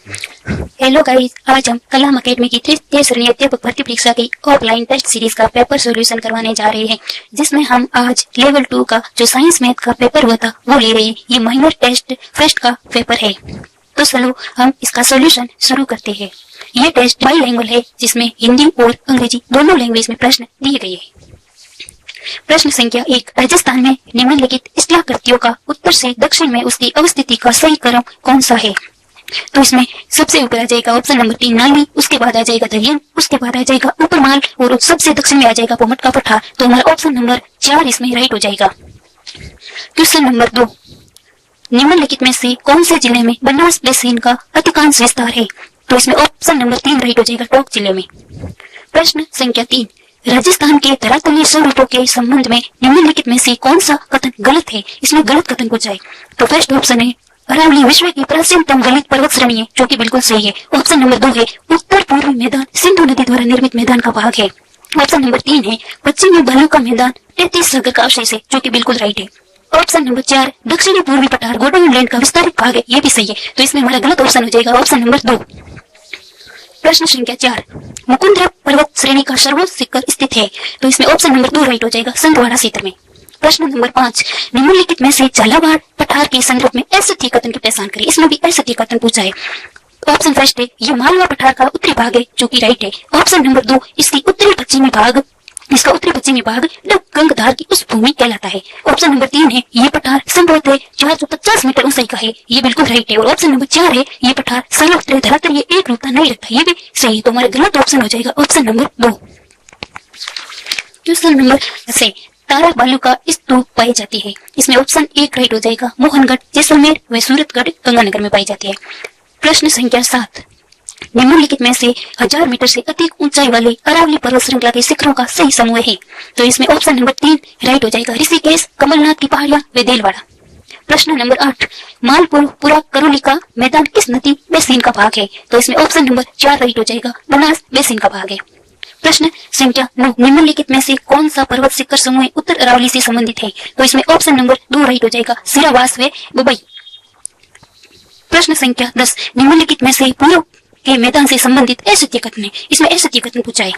Hello guys, आज हम कलाम academy की तृतीय श्रेणी अध्यापक भर्ती परीक्षा की ऑफलाइन टेस्ट सीरीज का पेपर सॉल्यूशन करवाने जा रहे हैं, जिसमें हम आज लेवल 2 का जो साइंस मैथ का पेपर हुआ था वो ले रहे हैं। ये माइनर टेस्ट फर्स्ट का पेपर है, तो चलो हम इसका सॉल्यूशन शुरू करते हैं। ये टेस्ट बाईलिंगुअल है, जिसमें हिंदी और अंग्रेजी दोनों लैंग्वेज में प्रश्न दिए गए हैं। प्रश्न संख्या 1, राजस्थान में निम्नलिखित स्थलाकृतियों का उत्तर से दक्षिण में उसकी अवस्थिति का सही क्रम कौन सा है? तो इसमें सबसे ऊपर आ जाएगा ऑप्शन नंबर 3 नाली, उसके बाद आ जाएगा दरियन, उसके बाद आ जाएगा उपरमाल और सबसे दक्षिण में आ जाएगा पोमट का पठार। तो हमारा ऑप्शन नंबर 4 इसमें राइट हो जाएगा। क्वेश्चन नंबर 2, निम्नलिखित में से कौन से जिले में बनास प्लेसीन का अधिकांश विस्तार है? तो इसमें ऑप्शन नंबर 3 राइट हो जाएगा, टोंक जिले में। प्रश्न संख्या 3, राजस्थान के धरातलीय स्वरूपों के संबंध में निम्नलिखित में से कौन सा कथन गलत है? इसमें गलत कथन पूछा है। तो फर्स्ट ऑप्शन है अरावली विश्व की प्राचीनतम गलित पर्वत श्रेणी है, जो कि बिल्कुल सही है। ऑप्शन नंबर 2 है उत्तर पूर्वी मैदान सिंधु नदी द्वारा निर्मित मैदान का भाग है। ऑप्शन नंबर 3 है पश्चिमी बालू का मैदान 33 सागर का अवशेष है, जो कि बिल्कुल राइट है। ऑप्शन नंबर 4 दक्षिणी पूर्वी पठार गोंडवाना का विस्तारित भाग है, ये भी सही है। तो इसमें हमारा गलत ऑप्शन हो जाएगा ऑप्शन नंबर 2। प्रश्न संख्या 4, मुकुंदरा पर्वत श्रेणी का सर्वोच्च शिखर स्थित है। तो इसमें ऑप्शन नंबर 2 राइट हो जाएगा, संतवाड़ा क्षेत्र में। प्रश्न नंबर 5, निम्नलिखित में से झालावाड़ पठार के संदर्भ में असत्य कथन की पहचान करें। इसमें भी असत्य कथन पूछा है। ऑप्शन फर्स्ट है ये मालवा पठार का उत्तरी भाग है, जो कि राइट है। ऑप्शन नंबर 2 इसका उत्तरी पश्चिमी भाग गंगधार की उस भूमि कहलाता है। ऑप्शन नंबर 3 है ये पठार संभवतः 450 मीटर ऊंचाई का है, ये बिल्कुल राइट है। और ऑप्शन नंबर 4 है ये पठार सर्वत्र धरातलीय एक रूपता नहीं रखता, ये भी सही है। तो हमारा गलत ऑप्शन हो जाएगा ऑप्शन नंबर 2। क्वेश्चन नंबर 6, तारा बालू का स्तूप पाई जाती है। इसमें ऑप्शन 1 राइट हो जाएगा, मोहनगढ़ जैसलमेर व सूरतगढ़ गंगानगर में पाई जाती है। प्रश्न संख्या 7, निम्नलिखित में से 1000 मीटर से अधिक ऊंचाई वाले अरावली पर्वत श्रृंखला के शिखरों का सही समूह है। तो इसमें ऑप्शन नंबर 3 राइट हो जाएगा, ऋषिकेश, कमलनाथ की पहाड़ियां व देलवाड़ा। प्रश्न नंबर 8, मालपुरा करोली का मैदान किस नदी बेसिन का भाग है? तो इसमें ऑप्शन नंबर 4 राइट हो जाएगा, बनास बेसिन का भाग है। प्रश्न संख्या 9, निम्नलिखित में से कौन सा पर्वत शिखर समूह उत्तर अरावली से संबंधित है? तो इसमें ऑप्शन नंबर 2 राइट हो जाएगा, सिरावास व बुबई। प्रश्न संख्या 10, निम्नलिखित में से पूर्व के मैदान से संबंधित असत्य कथन है। इसमें असत्य कथन पूछा है।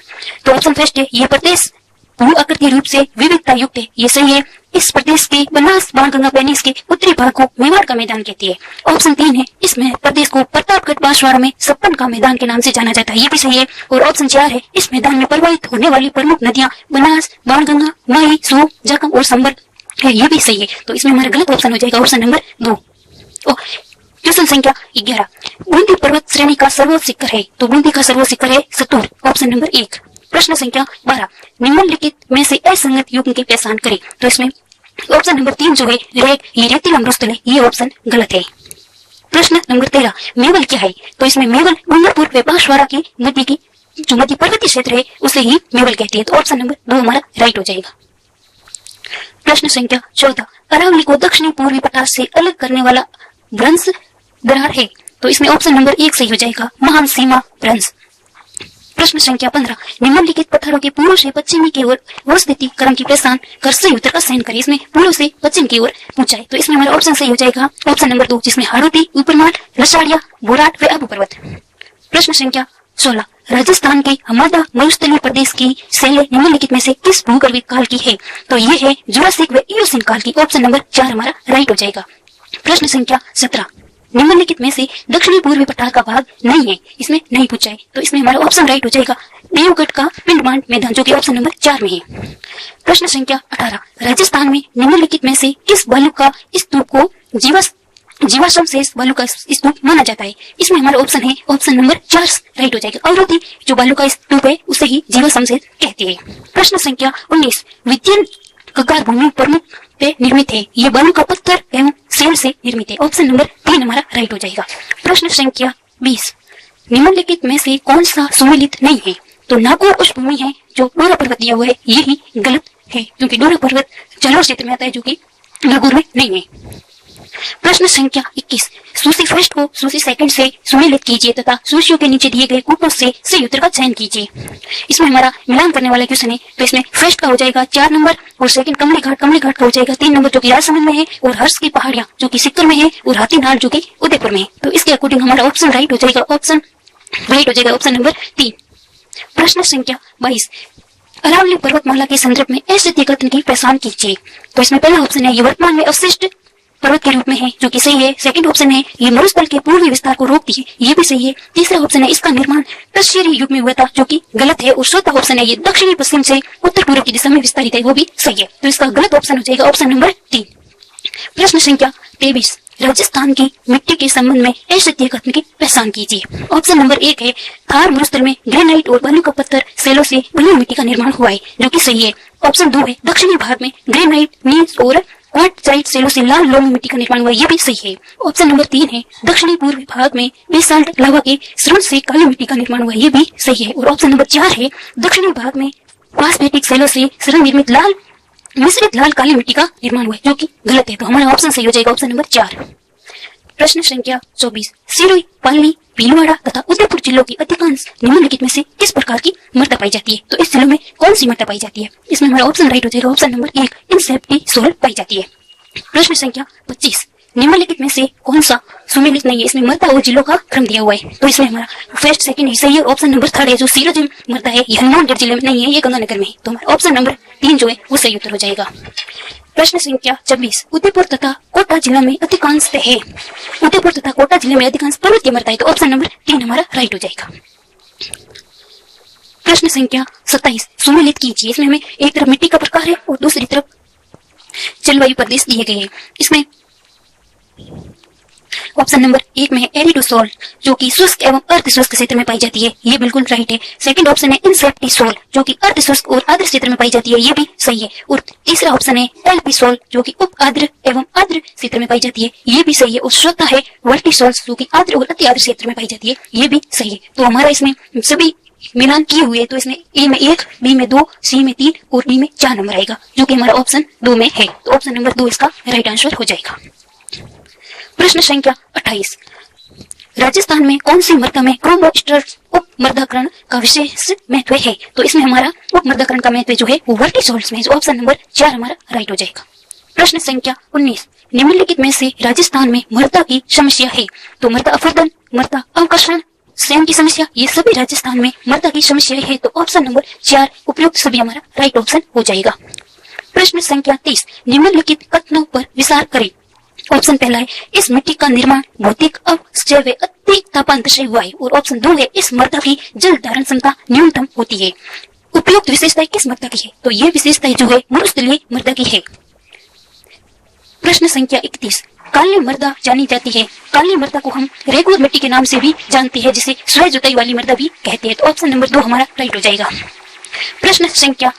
तो ऑप्शन फर्स्ट है ये प्रदेश भू आकृति रूप से विविधता युक्त है, ये सही है। इस प्रदेश के बनास बाणगंगा पेनिस के उत्तरी भाग को मेवाड़ का मैदान कहती है। ऑप्शन 3 है इसमें प्रदेश को प्रतापगढ़ बांसवाड़ा में सप्पन का मैदान के नाम से जाना जाता है, ये भी सही है। और ऑप्शन 4 है इस मैदान में प्रवाहित होने वाली प्रमुख नदियां बनास, बाणगंगा, माही, सूप, जाखम और संबल है, ये भी सही है। तो इसमें हमारा गलत ऑप्शन हो जाएगा ऑप्शन नंबर 2। क्वेश्चन संख्या 11, बूंदी पर्वत श्रेणी का सर्वोच्च शिखर है। तो बूंदी का सर्वोच्च शिखर है सतूर, ऑप्शन नंबर 1। प्रश्न संख्या 12, निम्नलिखित में से असंगत युग्म की पहचान करें। तो इसमें ऑप्शन नंबर 3 जो है रेग, ये रेतीला मरुस्थल है, ये ऑप्शन गलत है। प्रश्न नंबर 13, मेवल क्या है? तो इसमें मेवल डूंगरपुर व बांसवाड़ा की नदी की जो मध्य पर्वतीय क्षेत्र है उसे ही मेवल कहती है। तो ऑप्शन नंबर 2 हमारा राइट हो जाएगा। प्रश्न संख्या 14, अरावली को दक्षिणी पूर्वी पठार से अलग करने वाला भ्रंश दरार है। तो इसमें ऑप्शन नंबर 1 सही हो जाएगा, महान सीमा भ्रंश। प्रश्न संख्या 15, निम्नलिखित पठारों के पूर्व से पश्चिमी की ओर अवस्थिति क्रम की पहचान कर सही उत्तर का चयन करें। इसमें पूर्व से पश्चिम की ओर पूछा है। तो इसमें हमारा ऑप्शन सही हो जाएगा ऑप्शन नंबर 2, जिसमें हाड़ौती, ऊपरमाल, लसाड़िया, बोराट व आबू पर्वत। प्रश्न संख्या 16, राजस्थान के हमादा मरुस्थलीय प्रदेश की शैली निम्नलिखित में से किस भूगर्भीय काल की है? तो ये है जुरासिक व इयोसीन काल की। ऑप्शन नंबर 4 हमारा राइट हो जाएगा। प्रश्न संख्या 17, निम्नलिखित में से दक्षिणी पूर्वी पठार का भाग नहीं है। इसमें नहीं पूछा है। तो इसमें हमारा ऑप्शन राइट हो जाएगा, देवगढ़ का पिंडमान मैदान, जो कि ऑप्शन नंबर 4 में है। प्रश्न संख्या 18, राजस्थान में निम्नलिखित में से किस बालू का स्तूप को जीवाश्म शेष बालू का स्तूप माना जाता है? इसमें हमारा ऑप्शन है ऑप्शन नंबर 4 राइट हो जाएगा। अवरोधी जो बालू का स्तूप है उसे ही जीवाश्म शेष कहते हैं। प्रश्न संख्या 19, विद्यन कगार भूमि प्रमुख पे निर्मित है, ये बालू का पत्थर एवं सेल से निर्मित है। ऑप्शन नंबर 3 हमारा राइट हो जाएगा। प्रश्न संख्या 20, निम्नलिखित में से कौन सा सुमेलित नहीं है? तो नागौर उस भूमि है जो डोरा पर्वत दिया हुआ है, ये ही गलत है, क्योंकि डोरा पर्वत जालौर क्षेत्र में आता है, जो कि नागौर में नहीं है। प्रश्न संख्या 21। सूची फर्स्ट को सूची सेकंड से सुमेलित कीजिए तथा सूचियों के नीचे दिए गए कूटों से सही उत्तर का चयन कीजिए। इसमें हमारा मिलान करने वाला क्वेश्चन है, तो इसमें फर्स्ट का हो जाएगा 4 नंबर और सेकंड कमली घाट का हो जाएगा 3 नंबर जो कि राजसमंद में है, और हर्ष की पहाड़ियां जो कि सिक्कर में है, और हाथीनाल जो कि उदयपुर में है। तो इसके अकॉर्डिंग हमारा ऑप्शन राइट हो जाएगा, ऑप्शन नंबर 3। प्रश्न संख्या 22। अरावली पर्वतमाला के संदर्भ में अद्वितीय कथन की पहचान कीजिए। तो इसमें पहला ऑप्शन है, ये वर्तमान में अवशिष्ट पर्वत के रूप में है, जो कि सही है। सेकंड ऑप्शन है, ये मरुस्थल के पूर्वी विस्तार को रोकती है, ये भी सही है। तीसरा ऑप्शन है, इसका निर्माण तत्शीरी युग में हुआ था, जो कि गलत है। और चौथा ऑप्शन है, ये दक्षिणी पश्चिम से उत्तर पूर्व की दिशा में विस्तारित है, वो भी सही है। तो इसका गलत ऑप्शन हो जाएगा ऑप्शन नंबर 3। प्रश्न संख्या 23। राजस्थान की मिट्टी के संबंध में अद्वितीय कथन की पहचान कीजिए। ऑप्शन नंबर 1 है, थार मरुस्थल में ग्रेनाइट और बालू का पत्थर सेलों से बनी मिट्टी का निर्माण हुआ है, जो कि सही है। ऑप्शन 2 है, दक्षिणी भाग में ग्रेनाइट, नीज और क्वार्टजाइट सेलों से लाल लोमी मिट्टी का निर्माण हुआ है, ये भी सही है। ऑप्शन नंबर 3 है, दक्षिणी पूर्वी भाग में बेसाल्ट लावा के स्रोत से काली मिट्टी का निर्माण हुआ है, ये भी सही है। और ऑप्शन नंबर 4 है, दक्षिणी भाग में फास्फेटिक सेलों से सरल निर्मित मिश्रित लाल काली मिट्टी का निर्माण हुआ है, जो कि गलत है। तो हमारा ऑप्शन सही हो जाएगा ऑप्शन नंबर 4। प्रश्न संख्या 24। सिरोही, पालनी, भीलवाड़ा तथा उदयपुर जिलों की अधिकांश निम्नलिखित में से किस प्रकार की मृदा पाई जाती है? तो इस जिलों में कौन सी मृदा पाई जाती है? इसमें हमारा ऑप्शन राइट हो जाएगा ऑप्शन नंबर 1, इनसेप्टी सोल पाई जाती है। प्रश्न संख्या 25। निम्नलिखित में से कौन सा सुमेलित नहीं है? इसमें मृदा और जिलों का क्रम दिया हुआ है, तो इसमें हमारा फर्स्ट सेकंड ही सही है। ऑप्शन नंबर 3 है, जो सिरोजिम मृदा है, ये हनुमानगढ़ जिले में नहीं है, ये गंगानगर में है। तो हमारा ऑप्शन नंबर 3 जो है वो सही उत्तर हो जाएगा। प्रश्न संख्या 26। उदयपुर तथा कोटा जिला में अधिकांश है, उदयपुर तथा कोटा जिले में अधिकांश पर्वतीय मृदा है, तो ऑप्शन नंबर 3 हमारा राइट हो जाएगा। प्रश्न संख्या 27। सुमेलित कीजिए। इसमें हमें एक तरफ मिट्टी का प्रकार है और दूसरी तरफ जलवायु प्रदेश दिए गए हैं। इसमें ऑप्शन नंबर 1 में है एरिडोसोल, जो कि शुष्क एवं अर्ध शुष्क क्षेत्र में पाई जाती है, ये बिल्कुल राइट है। सेकंड ऑप्शन है इंसेप्टिसोल, जो कि अर्ध शुष्क और आर्द्र क्षेत्र में पाई जाती है, ये भी सही है। और तीसरा ऑप्शन है एल्पिसोल, जो कि उप आर्द्र एवं आर्द्र क्षेत्र में पाई जाती है, ये भी सही है। और चौथा है वर्टिसोल, जो कि आर्द्र और अति आर्द्र क्षेत्र में पाई जाती है, ये भी सही है। तो हमारा इसमें सभी मिलान किए हुए, तो इसमें ए में 1, बी में 2, सी में 3 और डी में 4 नंबर आएगा, जो कि हमारा ऑप्शन 2 में है। तो ऑप्शन नंबर 2 इसका राइट आंसर हो जाएगा। प्रश्न संख्या 28। राजस्थान में कौन सी मृदा में क्रोमोस्टर उप मृदाकरण का विशेष महत्व है? तो इसमें हमारा उप मृदाकरण का महत्व जो है वो वर्टिसोल्स में, जो ऑप्शन नंबर 4 हमारा राइट हो जाएगा। प्रश्न संख्या 19। निम्नलिखित में से राजस्थान में मृदा की समस्या है? तो मृदा अपरदन, मृदा अवकर्षण, स्वयं की समस्या, ये सभी राजस्थान में मृदा की समस्या है, तो ऑप्शन नंबर 4 उपयुक्त सभी हमारा राइट ऑप्शन हो जाएगा। प्रश्न संख्या 30। निम्नलिखित कथनों पर विचार करें। ऑप्शन पहला है, इस मिट्टी का निर्माण भौतिक अवक्षय व अति तापांतर से हुआ है। और ऑप्शन 2 है, इस मृदा की जल धारण क्षमता न्यूनतम होती है। उपयुक्त विशेषताएं किस मृदा की है? तो ये विशेषताएं जो है मरुस्थलीय मृदा की है। प्रश्न संख्या 31। काली मृदा जानी जाती है। काली मृदा को हम रेगुलर मिट्टी के नाम से भी जानते हैं, जिसे स्व जुताई वाली मृदा भी कहते हैं, तो ऑप्शन नंबर 2 हमारा राइट हो जाएगा। प्रश्न संख्या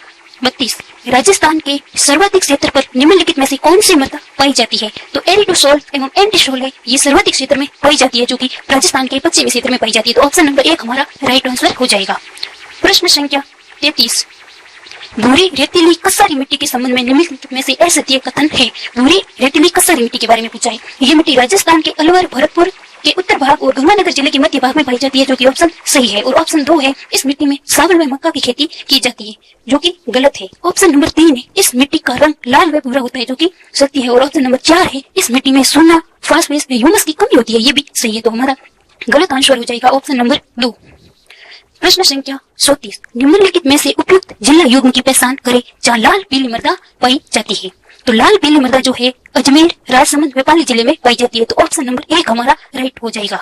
32। राजस्थान के सर्वाधिक क्षेत्र पर निम्नलिखित में से कौन सी मृदा पाई जाती है? तो एरिडोसोल एवं एंटीसोल है, ये सर्वाधिक क्षेत्र में पाई जाती है, जो कि राजस्थान के पश्चिमी क्षेत्र में पाई जाती है, तो ऑप्शन नंबर 1 हमारा राइट आंसर हो जाएगा। प्रश्न संख्या 33। भूरी रेतीली कसारी मिट्टी के संबंध में निम्नलिखित में से अद्वितीय कथन है। भूरी रेतीली कसारी मिट्टी के बारे में पूछा है। ये मिट्टी राजस्थान के अलवर, भरतपुर के उत्तर भाग और गंगानगर जिले के मध्य भाग में पाई जाती है, जो कि ऑप्शन सही है। और ऑप्शन 2 है, इस मिट्टी में चावल व मक्का की खेती की जाती है, जो कि गलत है। ऑप्शन नंबर 3 है, इस मिट्टी का रंग लाल व भूरा होता है, जो कि सत्य है। और ऑप्शन नंबर 4 है, इस मिट्टी में सोना, फास्फोरस व ह्यूमस की कमी होती है, ये भी सही है। तो हमारा गलत आंसर हो जाएगा ऑप्शन नंबर 2। प्रश्न संख्या 34। निम्नलिखित में से उपयुक्त जिला युग्म की पहचान करें जहाँ लाल पीली मृदा पाई जाती है। तो लाल पीली मृदा जो है अजमेर, राजसमंद व पाली जिले में पाई जाती है, तो ऑप्शन नंबर 1 हमारा राइट हो जाएगा।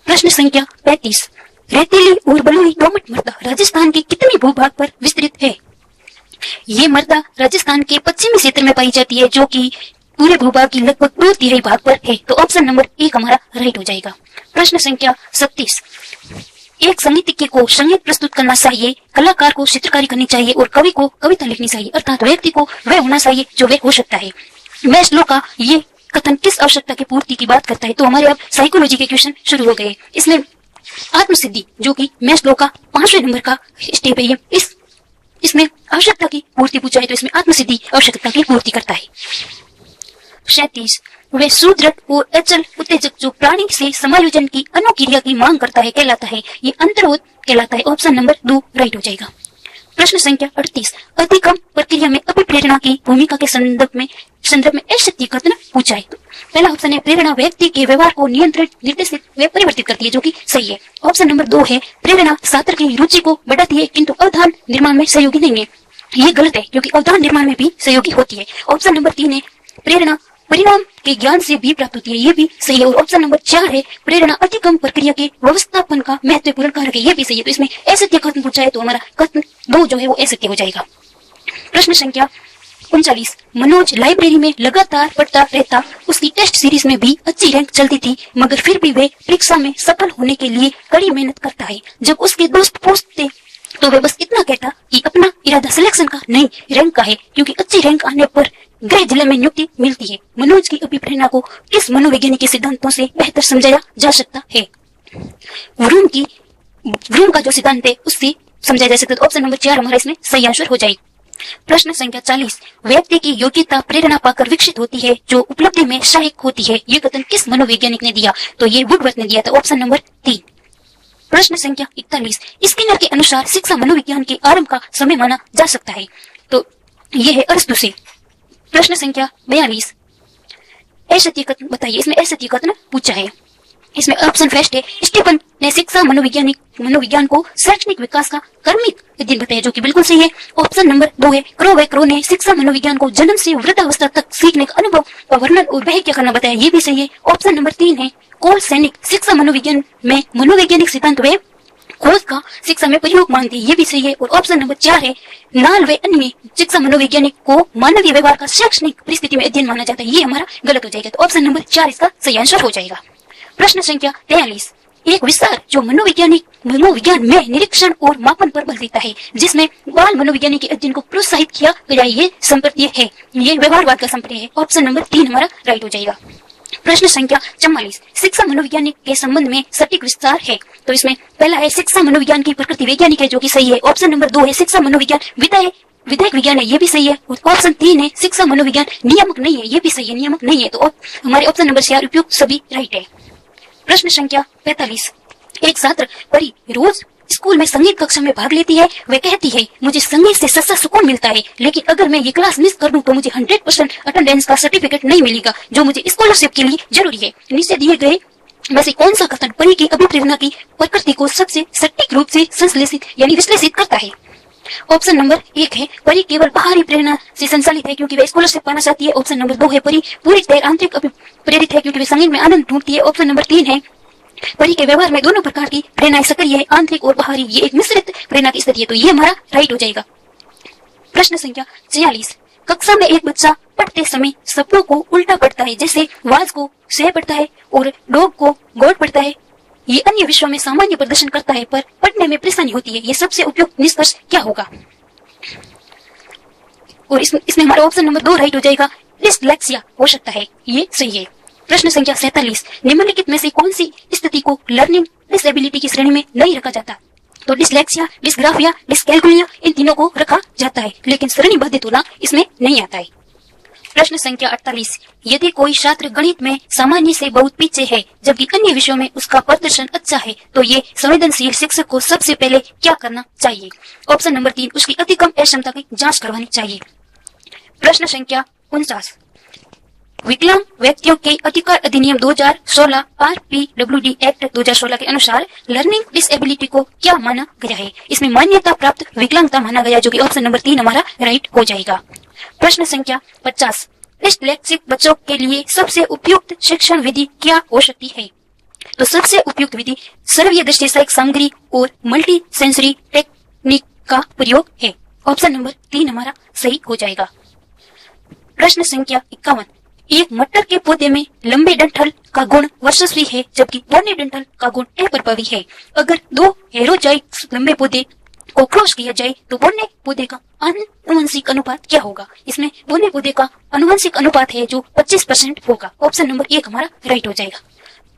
प्रश्न संख्या 35। रेतीली और बलुई दोमट मृदा राजस्थान के कितने भूभाग पर विस्तृत है? ये मृदा राजस्थान के पश्चिमी क्षेत्र में पाई जाती है, जो कि पूरे भूभाग की लगभग 2/3 भाग पर है, तो ऑप्शन नंबर 1 हमारा राइट हो जाएगा। प्रश्न संख्या 36। एक साहित्यिक को संगीत प्रस्तुत करना चाहिए, कलाकार को चित्रकारी करनी चाहिए और कवि को कविता लिखनी चाहिए, अर्थात व्यक्ति को वह होना चाहिए जो वह हो सकता है। मैस्लो का ये कथन किस आवश्यकता की पूर्ति की बात करता है? तो हमारे अब साइकोलॉजी के क्वेश्चन शुरू हो गए। इसमें आत्मसिद्धि, जो कि मैस्लो का 5वें नंबर का स्टेप है, इसमें आवश्यकता की पूर्ति पूछा है, तो इसमें आत्मसिद्धि आवश्यकता की पूर्ति करता है। 37 वे सुदृढ़ और अचल उत्तेजक जो प्राणी से समायोजन की अनुक्रिया की मांग करता है कहलाता है, ये अंतर्बोध कहलाता है। ऑप्शन नंबर 2 राइट हो जाएगा। प्रश्न संख्या 38 अधिगम प्रक्रिया में अभिप्रेरणा की भूमिका के संदर्भ में अशक्ति कथन पूछा है। तो पहला ऑप्शन है प्रेरणा व्यक्ति के व्यवहार को नियंत्रित, निर्देशित व परिवर्तित करती है, जो कि सही है। ऑप्शन नंबर 2 है प्रेरणा छात्र की रुचि को बढ़ाती है किंतु अवधान निर्माण में सहयोगी नहीं है। ये गलत है क्योंकि अवधान निर्माण में भी सहयोगी होती है। ऑप्शन नंबर 3 है प्रेरणा परिणाम के ज्ञान से भी प्राप्त होती है, ये भी सही है। और ऑप्शन नंबर 4 है प्रेरणा अधिगम प्रक्रिया के व्यवस्थापन का महत्वपूर्ण कारक है, ये भी सही है। तो इसमें असत्य कथन पूछा है तो हमारा कथन 2 जो है वो असत्य हो जाएगा। प्रश्न संख्या 39 मनोज लाइब्रेरी में लगातार पढ़ता रहता, उसकी टेस्ट सीरीज में भी अच्छी रैंक चलती थी, मगर फिर भी वह परीक्षा में सफल होने के लिए कड़ी मेहनत करता है। जब उसके दोस्त पूछते तो वह बस इतना कहता कि अपना इरादा सिलेक्शन का नहीं रैंक का है, क्योंकि अच्छी रैंक आने पर गृह जिले में नियुक्ति मिलती है। मनोज की अभिप्रेरणा को किस मनोवैज्ञानिक सिद्धांतों से बेहतर समझाया जा सकता है? व्रूम का जो सिद्धांत है उससे समझाया जा सकता है। ऑप्शन नंबर 4 हमारा इसमें सही आंसर हो जाएगा। प्रश्न संख्या 40 व्यक्ति की योग्यता प्रेरणा पाकर विकसित होती है जो उपलब्धि में सहायक होती है, ये कथन किस मनोवैज्ञानिक ने दिया? तो ये वुडवर्थ ने दिया था। Option number 3। प्रश्न संख्या 41 स्किनर के अनुसार शिक्षा मनोविज्ञान के आरंभ का समय माना जा सकता है, तो यह है अरस्तु से। प्रश्न संख्या 42 असत्य कथन बताइए, इसमें असत्य कथन पूछा है। इसमें ऑप्शन फर्स्ट है स्टीफन ने शिक्षा मनोविज्ञान को शैक्षणिक विकास का कर्मिक अध्ययन बताया, जो कि बिल्कुल सही है। ऑप्शन नंबर 2 है क्रो ने शिक्षा मनोविज्ञान को जन्म से वृद्धावस्था तक सीखने का अनुभव का वर्णन और व्याख्या करना बताया, ये भी सही है। ऑप्शन नंबर 3 है कोल सैनिक शिक्षा मनोविज्ञान में मनोवैज्ञानिक सिद्धांत व खोज का शिक्षा में प्रयोग मानती है, ये भी सही है। और ऑप्शन नंबर 4 है नाल व अन्य शिक्षा मनोवैज्ञानिक को मानवीय व्यवहार का शैक्षणिक परिस्थिति में अध्ययन माना जाता है, ये हमारा गलत हो जाएगा। तो ऑप्शन नंबर 4 इसका सही आंसर हो जाएगा। प्रश्न संख्या 43 एक विस्तार जो मनोविज्ञान में निरीक्षण और मापन पर बल देता है, जिसमें बाल मनोविज्ञान के अध्ययन को प्रोत्साहित किया गया, ये संप्रदाय है, ये व्यवहारवाद का संप्रदाय है। ऑप्शन नंबर 3 हमारा राइट हो जाएगा। प्रश्न संख्या 44 शिक्षा मनोविज्ञान के संबंध में सटीक विस्तार है, तो इसमें पहला है शिक्षा मनोविज्ञान की प्रकृति वैज्ञानिक है, जो कि सही है। ऑप्शन नंबर 2 है शिक्षा मनोविज्ञान विधायक विज्ञान है, ये भी सही है। और ऑप्शन 3 है शिक्षा मनोविज्ञान नियामक नहीं है, ये भी सही है, नियामक नहीं है। तो हमारे ऑप्शन नंबर 4 उपयुक्त सभी राइट है। प्रश्न संख्या 45 एक छात्र परी रोज स्कूल में संगीत कक्षा में भाग लेती है, वह कहती है मुझे संगीत से सच्चा सुकून मिलता है, लेकिन अगर मैं ये क्लास मिस कर दूं तो मुझे 100% अटेंडेंस का सर्टिफिकेट नहीं मिलेगा, जो मुझे स्कॉलरशिप के लिए जरूरी है। नीचे दिए गए वैसे कौन सा कथन परी की अभिप्रेरणा की प्रकृति को सबसे सटीक रूप से संश्लेषित यानी विश्लेषित करता है? ऑप्शन नंबर 1 है परी केवल बाहरी प्रेरणा से संचालित है क्योंकि वह स्कॉलरशिप पाना चाहती है। ऑप्शन नंबर 2 है परी पूरी तरह आंतरिक प्रेरित है क्योंकि वह संगीत में आनंद ढूंढती है। ऑप्शन नंबर 3 है परी के व्यवहार में दोनों प्रकार की प्रेरणाएं सक्रिय है, आंतरिक और बाहरी, ये एक मिश्रित प्रेरणा की स्थिति है, तो ये हमारा राइट हो जाएगा। प्रश्न संख्या 46 कक्षा में एक बच्चा पढ़ते समय शब्दों को उल्टा पढ़ता है, जैसे वाज को सह पढ़ता है और डॉग को गॉड पढ़ता है। ये अन्य विषयों में सामान्य प्रदर्शन करता है पर पढ़ने में परेशानी होती है, ये सबसे उपयुक्त निष्कर्ष क्या होगा? और इसमें हमारा ऑप्शन नंबर 2 राइट हो जाएगा, डिस्लेक्सिया हो सकता है, ये सही है। प्रश्न संख्या 47 निम्नलिखित में से कौन सी स्थिति को लर्निंग डिसेबिलिटी की श्रेणी में नहीं रखा जाता? तो डिस्लेक्सिया, डिस्ग्राफिया, डिस्कैल्कुलिया इन तीनों को रखा जाता है, लेकिन श्रेणीबद्ध तुलना इसमें नहीं आता है। प्रश्न संख्या 48 यदि कोई छात्र गणित में सामान्य से बहुत पीछे है जबकि अन्य विषयों में उसका प्रदर्शन अच्छा है, तो ये संवेदनशील शिक्षक को सबसे पहले क्या करना चाहिए? ऑप्शन नंबर 3 उसकी अति कम अक्षमता की जांच करवानी चाहिए। प्रश्न संख्या 49 विकलांग व्यक्तियों के अधिकार अधिनियम 2016 RPWD एक्ट 2016 के अनुसार लर्निंग डिसेबिलिटी को क्या माना गया है? इसमें मान्यता प्राप्त विकलांगता माना गया, जो कि ऑप्शन नंबर 3 हमारा राइट हो जाएगा। प्रश्न संख्या 50 डिस्लेक्सिक बच्चों के लिए सबसे उपयुक्त शिक्षण विधि क्या हो सकती है? तो सबसे उपयुक्त विधि सर्वीय दृष्टि सहायक सामग्री और मल्टी सेंसरी टेक्निक का प्रयोग है। ऑप्शन नंबर 3 हमारा सही हो जाएगा। प्रश्न संख्या 51 एक मटर के पौधे में लंबे डंठल का गुण वर्चस्वी है जबकि पौने डंठल का गुण अप्रभावी है। अगर 2 हेरोजाइट्स लंबे पौधे को क्रॉस किया जाए तो पौने पौधे का आनुवंशिक अनुपात क्या होगा? इसमें पौने पौधे का आनुवंशिक अनुपात है जो 25% होगा। ऑप्शन नंबर 1 हमारा राइट हो जाएगा।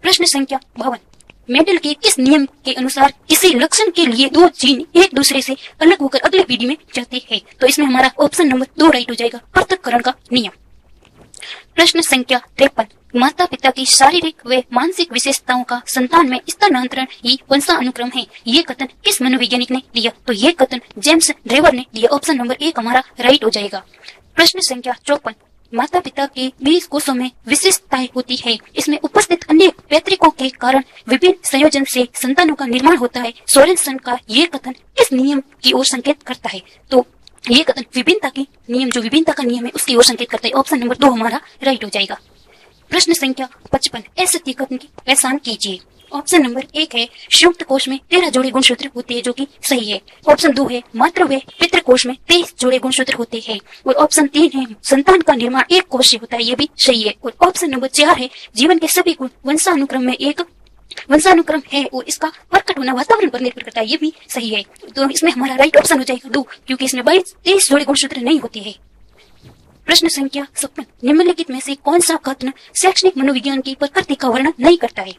प्रश्न संख्या 52 मेंडल के किस नियम के अनुसार किसी लक्षण के लिए 2 जीन एक दूसरे से अलग होकर अगली पीढ़ी में जाते हैं? तो इसमें हमारा ऑप्शन नंबर 2 राइट हो जाएगा, पृथक्करण का नियम। प्रश्न संख्या 53। माता पिता की शारीरिक व मानसिक विशेषताओं का संतान में स्थानांतरण ही वंशानुक्रम है। ये कथन किस मनोवैज्ञानिक ने दिया? तो ये कथन जेम्स ड्रेवर ने दिया। ऑप्शन नंबर 1 हमारा राइट हो जाएगा। प्रश्न संख्या 54। माता पिता के 20 कोषों में विशिष्टताएं होती है। इसमें उपस्थित अन्य पैतृकों के कारण विभिन्न संयोजन से संतानों का निर्माण होता है। सोरेनसन का ये कथन किस नियम की ओर संकेत करता है? तो ये कथन विभिन्नता की नियम, जो विभिन्नता का नियम है उसकी ओर संकेत करता है। ऑप्शन नंबर 2 हमारा राइट हो जाएगा। प्रश्न संख्या 55। असत्य कथन की पहचान कीजिए। ऑप्शन नंबर 1 है संयुक्त कोश में 13 जोड़े गुणसूत्र होते हैं, जो कि सही है। ऑप्शन 2 है मातृ व पितृकोश में 23 जोड़े गुणसूत्र होते हैं। और ऑप्शन 3 है संतान का निर्माण एक कोश से होता है, ये भी सही है। और ऑप्शन नंबर 4 है जीवन के सभी गुण वंशानुक्रम में एक वंशानुक्रम है और इसका प्रकट होना वातावरण पर निर्भर करता है, ये भी सही है। तो इसमें हमारा राइट ऑप्शन हो जाएगा 2, क्योंकि इसमें 23 जोड़े गुणसूत्र नहीं होते हैं। प्रश्न संख्या 56। निम्नलिखित में से कौन सा कथन शैक्षणिक मनोविज्ञान की प्रकृति का वर्णन नहीं करता है?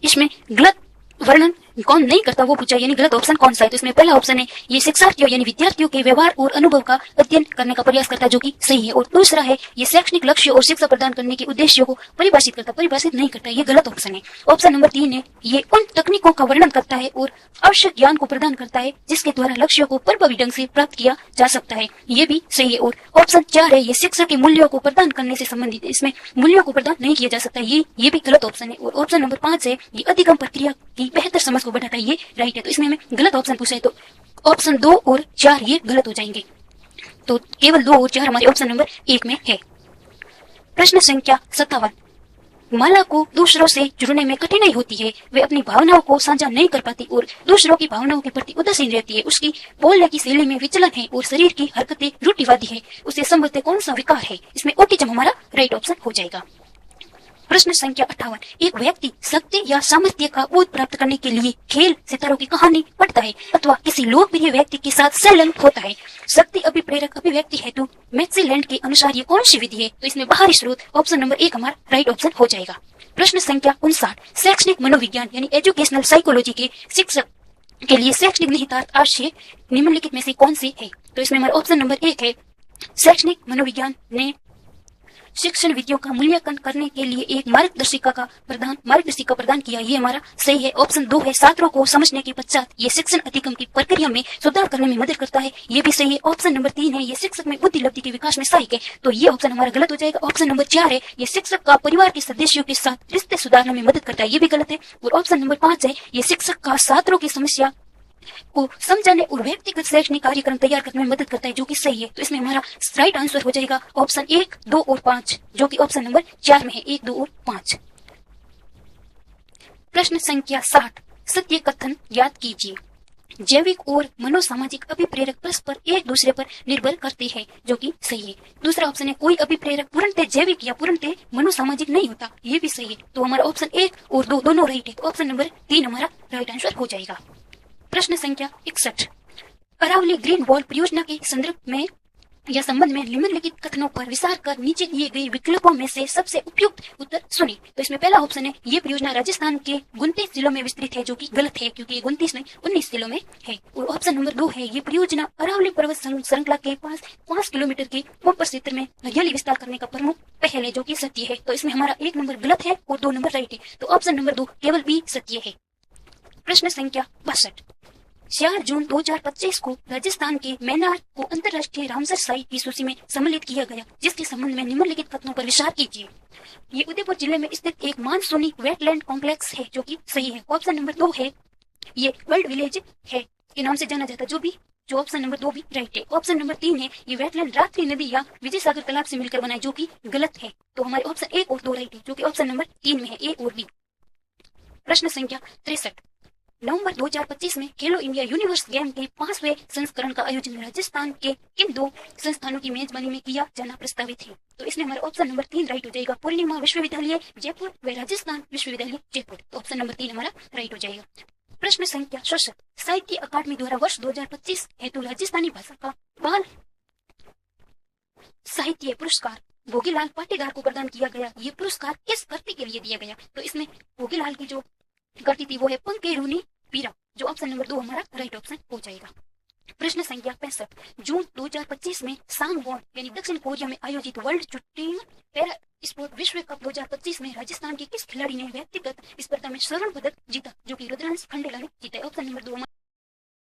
इसमें गलत वर्णन कौन नहीं करता वो पूछा, यानी गलत ऑप्शन कौन सा है? तो इसमें पहला ऑप्शन है ये शिक्षार्थियों यानी विद्यार्थियों के व्यवहार और अनुभव का अध्ययन करने का प्रयास करता है, जो कि सही है। और दूसरा है ये शैक्षणिक लक्ष्य और शिक्षा प्रदान करने के उद्देश्यों को परिभाषित नहीं करता, ये गलत ऑप्शन है। ऑप्शन नंबर 3 है ये उन तकनीकों का वर्णन करता है और आवश्यक ज्ञान को प्रदान करता है जिसके द्वारा लक्ष्यों को प्रभावी ढंग से प्राप्त किया जा सकता है, ये भी सही है। और ऑप्शन 4 है ये शिक्षा के मूल्यों को प्रदान करने से संबंधित है, इसमें मूल्यों को प्रदान नहीं किया जा सकता, ये भी गलत ऑप्शन है। और ऑप्शन नंबर 5 है ये अधिगम प्रक्रिया की बेहतर समझ को बढ़ाता है, ये राइट है। तो इसमें हमें गलत ऑप्शन पूछा है, तो ऑप्शन 2 और 4 ये गलत हो जाएंगे। तो केवल 2 और 4 हमारे ऑप्शन नंबर 1 में है। प्रश्न संख्या 57। माला को दूसरों से जुड़ने में कठिनाई होती है, वे अपनी भावनाओं को साझा नहीं कर पाती और दूसरों की भावनाओं के प्रति उदासीन रहती है। उसकी बोलने की शैली में विचलन है और शरीर की हरकतें रूढ़िवादी है। उसे संभवतः कौन सा विकार है? इसमें ऑटिज्म हमारा राइट ऑप्शन हो जाएगा। प्रश्न संख्या 58। एक व्यक्ति शक्ति या सामर्थ्य का बोध प्राप्त करने के लिए खेल सितारों की कहानी पढ़ता है अथवा किसी लोकप्रिय व्यक्ति के साथ संलग्न होता है। शक्ति अभिप्रेरक अभिव्यक्ति हेतु मैक्सीलैंड के अनुसार ये कौन सी विधि है? तो इसमें बाहरी स्रोत ऑप्शन नंबर 1 हमारा राइट ऑप्शन हो जाएगा। प्रश्न संख्या 59। शैक्षणिक मनोविज्ञान यानी एजुकेशनल साइकोलॉजी के शिक्षक के लिए शैक्षणिक निहितार्थ आशय निम्नलिखित में से कौन से है? तो इसमें हमारा ऑप्शन नंबर 1 है शैक्षणिक मनोविज्ञान ने शिक्षण विधियों का मूल्यांकन करने के लिए एक मार्गदर्शिका प्रदान किया, ये हमारा सही है। ऑप्शन 2 है छात्रों को समझने के पश्चात ये शिक्षण अधिगम की प्रक्रिया में सुधार करने में मदद करता है, ये भी सही है। ऑप्शन नंबर 3 है ये शिक्षक में बुद्धि लब्धि के विकास में सहायक है, तो ये ऑप्शन हमारा गलत हो जाएगा। ऑप्शन नंबर 4 है ये शिक्षक का परिवार के सदस्यों के साथ रिश्ते सुधारने में मदद करता है, ये भी गलत है। और ऑप्शन नंबर 5 है ये शिक्षक का छात्रों की समस्या को समझाने और व्यक्तिगत शैक्षणिक कार्यक्रम तैयार करने में मदद करता है, जो कि सही है। तो इसमें हमारा राइट आंसर हो जाएगा ऑप्शन 1, 2 और 5, जो कि ऑप्शन नंबर 4 में है, 1, 2 और 5। प्रश्न संख्या 60। सत्य कथन याद कीजिए। जैविक और मनोसामाजिक अभिप्रेरक परस्पर एक दूसरे पर निर्भर करते हैं, जो कि सही है। दूसरा ऑप्शन है कोई अभिप्रेरक पूर्णतः जैविक या पूर्णतः मनोसामाजिक नहीं होता, ये भी सही है। तो हमारा ऑप्शन 1 और 2 दोनों राइट है, तो ऑप्शन नंबर 3 हमारा राइट आंसर हो जाएगा। प्रश्न संख्या 61। अरावली ग्रीन वॉल परियोजना के संदर्भ में या संबंध में निम्नलिखित कथनों पर विचार कर नीचे दिए गए विकल्पों में से सबसे उपयुक्त उत्तर चुनें। तो इसमें पहला ऑप्शन है ये परियोजना राजस्थान के 29 जिलों में विस्तृत है, जो कि गलत है क्योंकि 29 नहीं 19 जिलों में है। और ऑप्शन नंबर 2 है ये परियोजना अरावली पर्वत श्रृंखला के पास 5 किलोमीटर के ऊपर क्षेत्र में हरियाली विस्तार करने का प्रमुख पहल है, जो कि सत्य है। तो इसमें हमारा 1 नंबर गलत है और 2 नंबर राइट है, तो ऑप्शन नंबर 2 केवल बी सत्य है। प्रश्न संख्या 62। 4 जून 2025 को राजस्थान के मैनार को अंतर्राष्ट्रीय रामसर साइट की सूची में सम्मिलित किया गया, जिसके संबंध में निम्नलिखित कथनों पर विचार कीजिए। ये उदयपुर जिले में स्थित एक मानसूनी वेटलैंड कॉम्प्लेक्स है, जो कि सही है। ऑप्शन नंबर 2 है ये वर्ल्ड विलेज है के नाम से जाना जाता है, जो ऑप्शन नंबर 2 भी राइट है। ऑप्शन नंबर 3 है ये वेटलैंड रात्रि नदी या विजय सागर तालाब से मिलकर बना है, जो कि गलत है। तो हमारे ऑप्शन 1 और 2 राइट है, जो कि ऑप्शन नंबर 3 में है, ए और बी। प्रश्न संख्या 63। नवंबर 2025 में खेलो इंडिया यूनिवर्स गेम के 5वें संस्करण का आयोजन राजस्थान के किन 2 संस्थानों की मेजबानी में किया जाना प्रस्तावित है? तो इसमें हमारा ऑप्शन नंबर 3 राइट हो जाएगा, पूर्णिमा विश्वविद्यालय जयपुर व राजस्थान विश्वविद्यालय जयपुर। तो ऑप्शन नंबर 3 हमारा राइट हो जाएगा। प्रश्न संख्या 66। साहित्य अकादमी द्वारा वर्ष 2025 हेतु राजस्थानी भाषा का बाल साहित्य पुरस्कार भोगीलाल पाटीदार को प्रदान किया गया। ये पुरस्कार किस कृति के लिए दिया गया? तो इसमें भोगीलाल की जो कृति थी वो है पंके रूनी पीरा, जो ऑप्शन नंबर 2 हमारा राइट ऑप्शन हो जाएगा। प्रश्न संख्या 65 जून 2025 में सांगवोन यानी दक्षिण कोरिया में आयोजित वर्ल्ड टीम पैरा स्पोर्ट विश्व कप 2025 में राजस्थान के किस खिलाड़ी ने व्यक्तिगत स्पर्धा में स्वर्ण पदक जीता, जो कि रुद्रांश खंडेला ने जीता। Option number 2